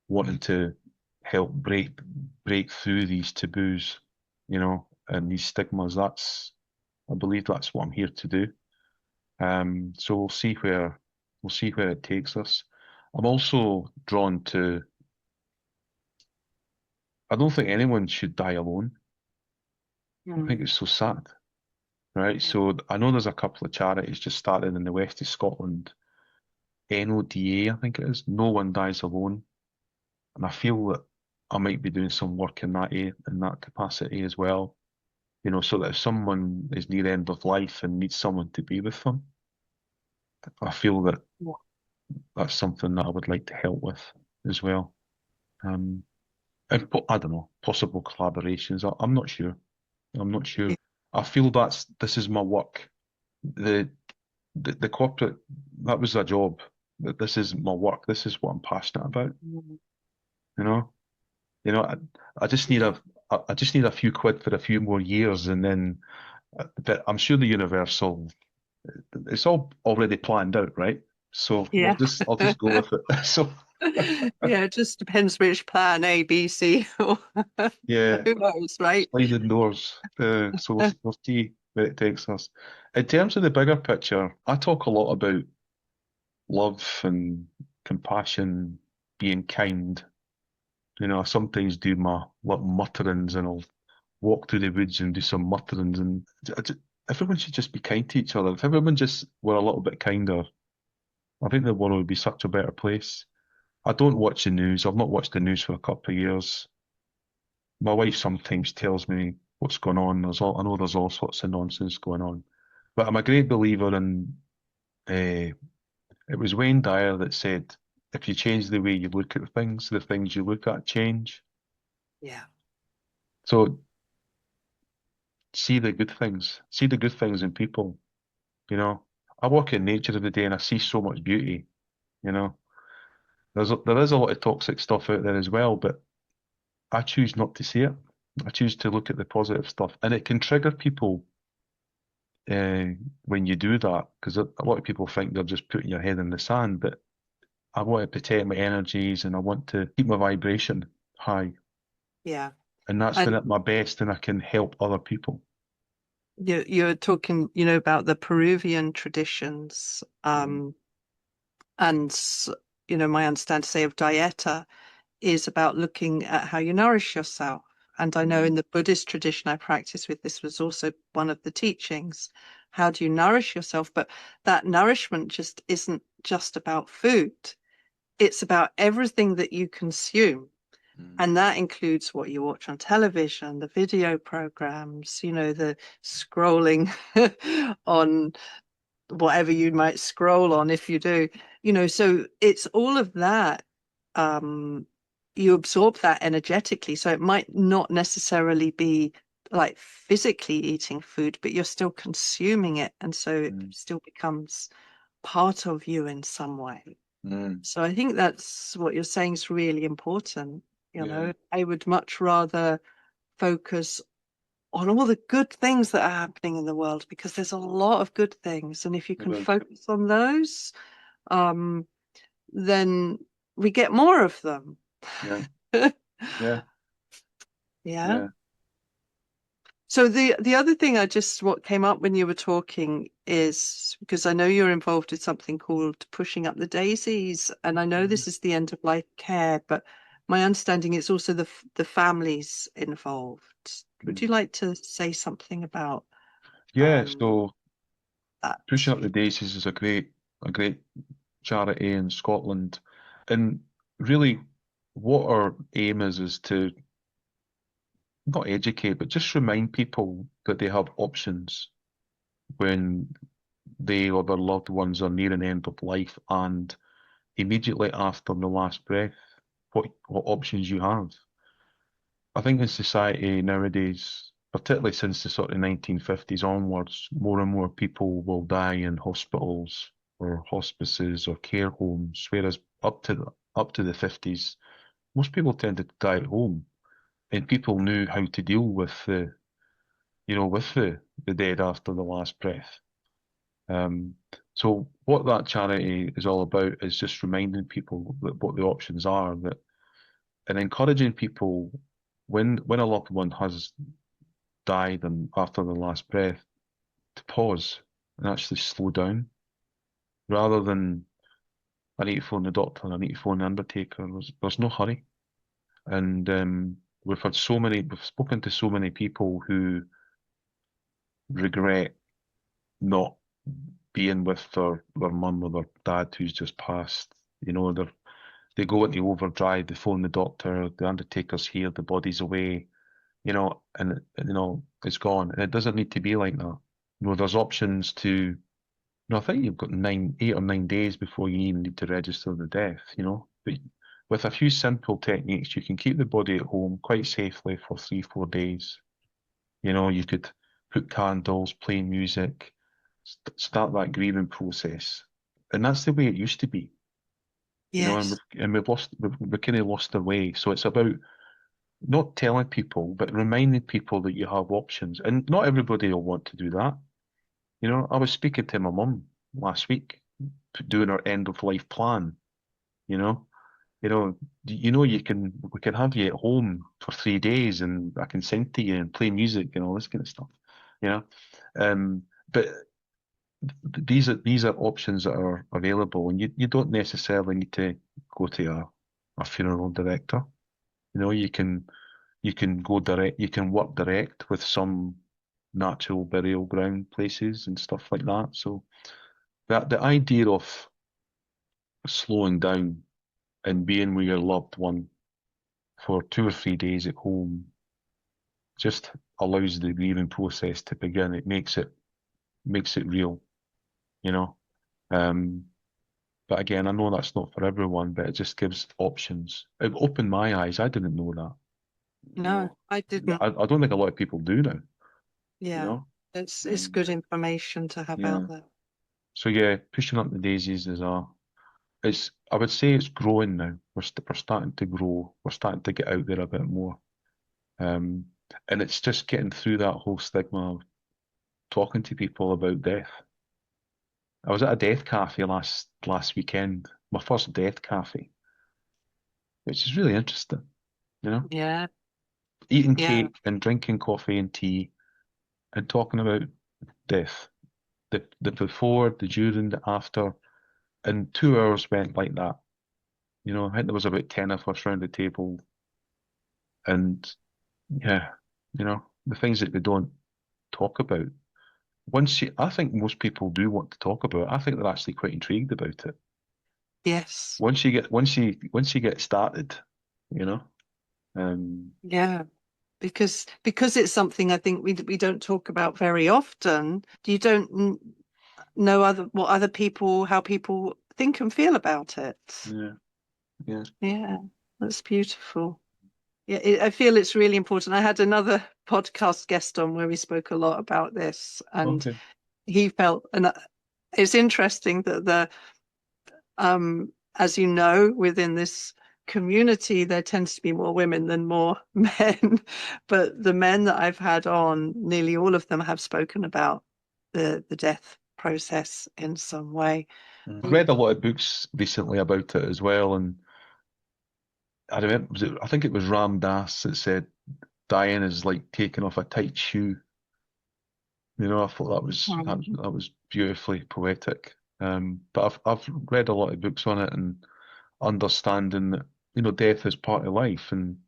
S1: wanting to help break through these taboos, and these stigmas. I believe that's what I'm here to do. So we'll see where it takes us. I'm also drawn to. I don't think anyone should die alone. I think
S2: Mm.
S1: it's so sad, right? So I know there's a couple of charities just started in the west of Scotland. NODA, I think it is. No one dies alone, and I feel that I might be doing some work in that capacity as well. So that if someone is near the end of life and needs someone to be with them, I feel that
S2: Yeah.
S1: that's something that I would like to help with as well. Um, and I don't know, possible collaborations. I'm not sure. I'm not sure. I feel this is my work. The the corporate, that was a job. This is my work. This is what I'm passionate about.
S2: Mm.
S1: You know, I just need
S2: Yeah.
S1: I just need a few quid for a few more years, and then. But I'm sure the universal it's all already planned out, right? So
S2: Yeah.
S1: I'll just go with it. So
S2: Yeah, it just depends which plan A, B, C, or
S1: yeah,
S2: who knows, right?
S1: sliding doors. So we'll see where it takes us. In terms of the bigger picture, I talk a lot about love and compassion, being kind. I sometimes do my little mutterings, and I'll walk through the woods and do some mutterings. And everyone should just be kind to each other. If everyone just were a little bit kinder, I think the world would be such a better place. I don't watch the news. I've not watched the news for a couple of years. My wife sometimes tells me what's going on. I know there's all sorts of nonsense going on, but I'm a great believer in. Uh, it was Wayne Dyer that said, "If you change the way you look at things, the things you look at change."
S2: Yeah.
S1: So see the good things. See the good things in people. You know, I walk in nature every day and I see so much beauty. You know, there is a lot of toxic stuff out there as well, but I choose not to see it. I choose to look at the positive stuff, and it can trigger people uh, when you do that, because a lot of people think they're just putting your head in the sand. But I want to protect my energies, and I want to keep my vibration high,
S2: Yeah.
S1: and that's when
S2: And
S1: at my best, and I can help other people.
S2: you're talking, about the Peruvian traditions,
S1: Mm,
S2: and my understanding, say, of dieta is about looking at how you nourish yourself. And I know
S1: mm,
S2: in the Buddhist tradition I practice with, this was also one of the teachings. How do you nourish yourself? But that nourishment just isn't just about food. It's about everything that you consume.
S1: mm.
S2: And that includes what you watch on television, the video programs, the scrolling on whatever you might scroll on if you do, so it's all of that. um you absorb that energetically, so it might not necessarily be like physically eating food, but you're still consuming it, and so it
S1: Mm,
S2: still becomes part of you in some way.
S1: mm.
S2: So I think that's what you're saying is really important.
S1: Yeah,
S2: I would much rather focus on all the good things that are happening in the world, because there's a lot of good things, and if you can
S1: there is.
S2: focus on those, um, then we get more of them.
S1: Yeah, yeah,
S2: Yeah.
S1: yeah.
S2: So the other thing what came up when you were talking is, because I know you're involved in something called Pushing Up the Daisies, and I know
S1: Mm,
S2: this is the end of life care, but my understanding is also the families involved. Would you
S1: mm.
S2: like to say something about
S1: Yeah.
S2: um,
S1: So
S2: that?
S1: Pushing Up the Daisies is a great charity in Scotland. And really, what our aim is to not educate, but just remind people that they have options when they or their loved ones are near an end of life, and immediately after the last breath, what options you have. I think in society nowadays, particularly since the sort of 1950s onwards, more and more people will die in hospitals or hospices or care homes, whereas up to the 50s, most people tended to die at home, and people knew how to deal with the dead after the last breath. So what that charity is all about is just reminding people that what the options are, that and encouraging people when a loved one has died and after the last breath to pause and actually slow down rather than I need to phone the doctor, I need to phone the undertaker. There's no hurry. And we've spoken to so many people who regret not being with their mum or their dad who's just passed. You know, they go into overdrive, they phone the doctor, the undertaker's here, the body's away, and it's gone. And it doesn't need to be like that. There's options to, I think you've got 8 or 9 days before you even need to register the death, But with a few simple techniques, you can keep the body at home quite safely for 3, 4 days. You could put candles, play music, start that grieving process. And that's the way it used to be,
S2: Yes.
S1: and we've kind of lost our way. So it's about not telling people, but reminding people that you have options. And not everybody will want to do that. I was speaking to my mum last week, doing her end of life plan. You know, we can have you at home for 3 days, and I can sing to you and play music and all this kind of stuff. You know, but these are options that are available, and you don't necessarily need to go to a funeral director. You can go direct. You can work direct with some natural burial ground places and stuff like that. So that the idea of slowing down and being with your loved one for 2 or 3 days at home just allows the grieving process to begin. It makes it real, you know. Um, but again, I know that's not for everyone, but it just gives options. It opened my eyes. I didn't know that.
S2: No, I didn't.
S1: I don't think a lot of people do now, you
S2: Yeah.
S1: know.
S2: It's
S1: Um,
S2: good information to have
S1: yeah.
S2: out there.
S1: So yeah, pushing up the daisies I would say it's growing now. We're starting to grow. We're starting to get out there a bit more. Um, and it's just getting through that whole stigma of talking to people about death. I was at a death cafe last weekend, my first death cafe, which is really interesting, you know,
S2: Yeah.
S1: eating
S2: Yeah.
S1: cake and drinking coffee and tea and talking about death, the before, the during, the after, and 2 hours went like that. I think there was about 10 of us around the table, and yeah, the things that they don't talk about. I think most people do want to talk about it. I think they're actually quite intrigued about it.
S2: Yes.
S1: Once you get started, you know, um,
S2: Yeah. Because it's something I think we don't talk about very often. You don't know other people, how people think and feel about it.
S1: yeah, yeah,
S2: Yeah, that's beautiful. Yeah, I feel it's really important. I had another podcast guest on where we spoke a lot about this, and
S1: okay,
S2: he felt, and it's interesting that as you know, within this community, there tends to be more women than more men. But the men that I've had on, nearly all of them have spoken about the death process in some way.
S1: I've read a lot of books recently about it as well, and I remember, I think it was Ram Dass that said dying is like taking off a tight shoe. I thought
S2: Mm.
S1: that was beautifully poetic. But I've read a lot of books on it and understanding that death is part of life, and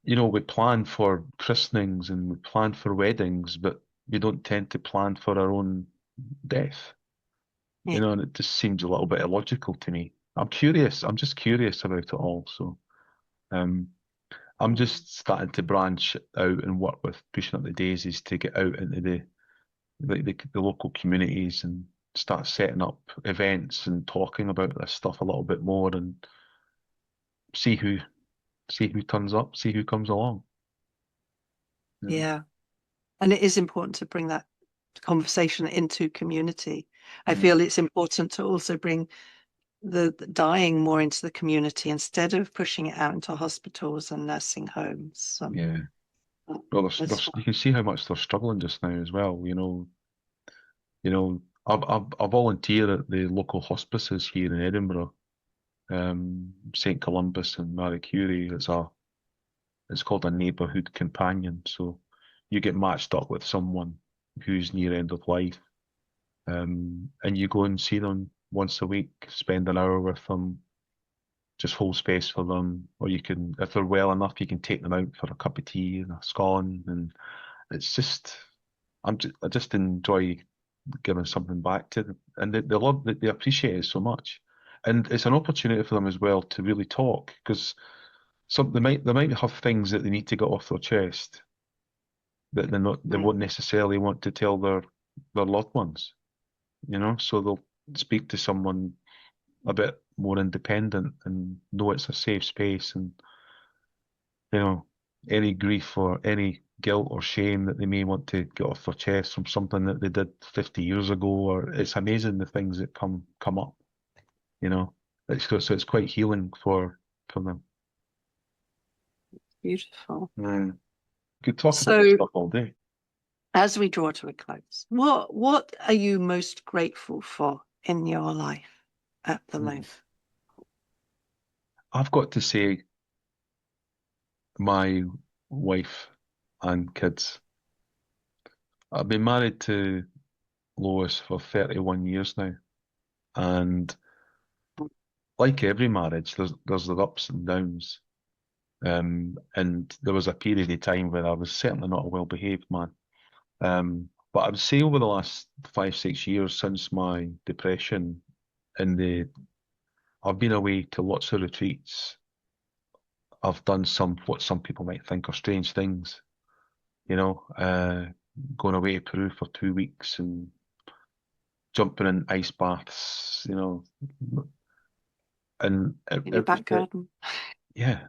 S1: we plan for christenings and we plan for weddings, but we don't tend to plan for our own death.
S2: Yeah.
S1: And it just seems a little bit illogical to me. I'm curious. I'm just curious about it all. So um, I'm just starting to branch out and work with Pushing Up the Daisies to get out into the local communities and start setting up events and talking about this stuff a little bit more, and see who turns up, see who comes along.
S2: Yeah. And it is important to bring that conversation into community. I feel it's important to also bring the dying more into the community instead of pushing it out into hospitals and nursing homes.
S1: Yeah. Well, you can see how much they're struggling just now as well. I volunteer at the local hospices here in Edinburgh, St Columbus and Marie Curie. It's called a neighbourhood companion. So you get matched up with someone who's near end of life, and you go and see them once a week, spend an hour with them, just hold space for them, or you can, if they're well enough, you can take them out for a cup of tea and a scone, and it's just, I just enjoy giving something back to them, and they love it, they appreciate it so much, and it's an opportunity for them as well to really talk, because they might have things that they need to get off their chest that they won't necessarily want to tell their loved ones, so they'll speak to someone a bit more independent and know it's a safe space, and any grief or any guilt or shame that they may want to get off their chest from something that they did 50 years ago, or it's amazing the things that come up, so it's quite healing for them.
S2: Beautiful.
S1: Could talk about this
S2: So
S1: stuff all day.
S2: as we draw to a close, what are you most grateful for in your life at the moment?
S1: I've got to say, my wife and kids. I've been married to Lois for 31 years now, and like every marriage, there's the ups and downs. And there was a period of time where I was certainly not a well-behaved man. But I would say over the last 5, 6 years since my depression, I've been away to lots of retreats. I've done what some people might think are strange things, going away to Peru for 2 weeks and jumping in ice baths, and
S2: In your back garden?
S1: Yeah,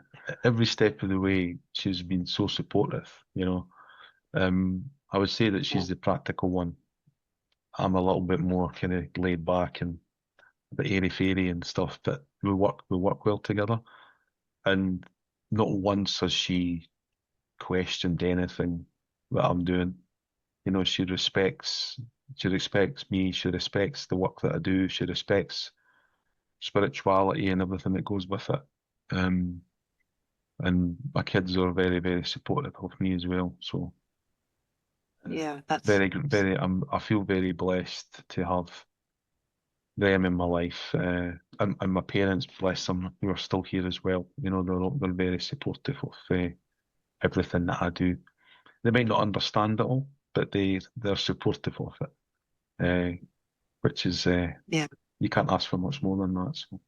S1: every step of the way, she's been so supportive, I would say that she's the practical one. I'm a little bit more kind of laid back and a bit airy-fairy and stuff, but we work well together. And not once has she questioned anything that I'm doing. She respects me, she respects the work that I do, she respects spirituality and everything that goes with it. And my kids are very, very supportive of me as well. So
S2: Yeah, that's
S1: very, very. I feel very blessed to have them in my life, and my parents, bless them, who are still here as well. They're very supportive of everything that I do. They might not understand it all, but they're supportive of it, which is
S2: yeah.
S1: You can't ask for much more than that. So.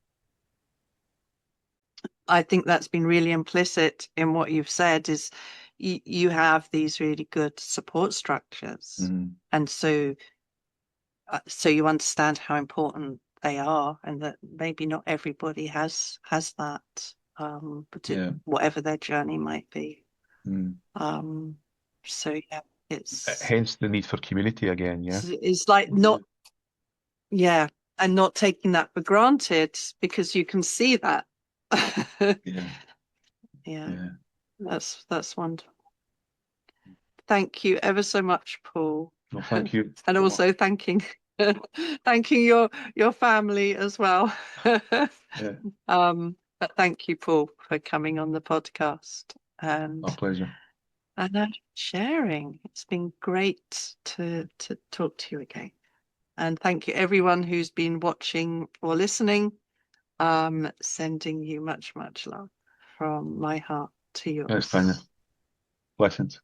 S2: I think that's been really implicit in what you've said is you have these really good support structures. And so you understand how important they are, and that maybe not everybody has that, whatever their journey might be. So yeah, it's
S1: hence the need for community again. Yeah,
S2: it's like not and not taking that for granted, because you can see that. Yeah. That's wonderful. Thank you ever so much, Paul.
S1: Well, thank you.
S2: And also thanking your family as well. But thank you, Paul, for coming on the podcast and
S1: my pleasure.
S2: And sharing. It's been great to talk to you again. And thank you everyone who's been watching or listening. Sending you much, much love from my heart to yours.
S1: Thanks, Tanya. Blessings.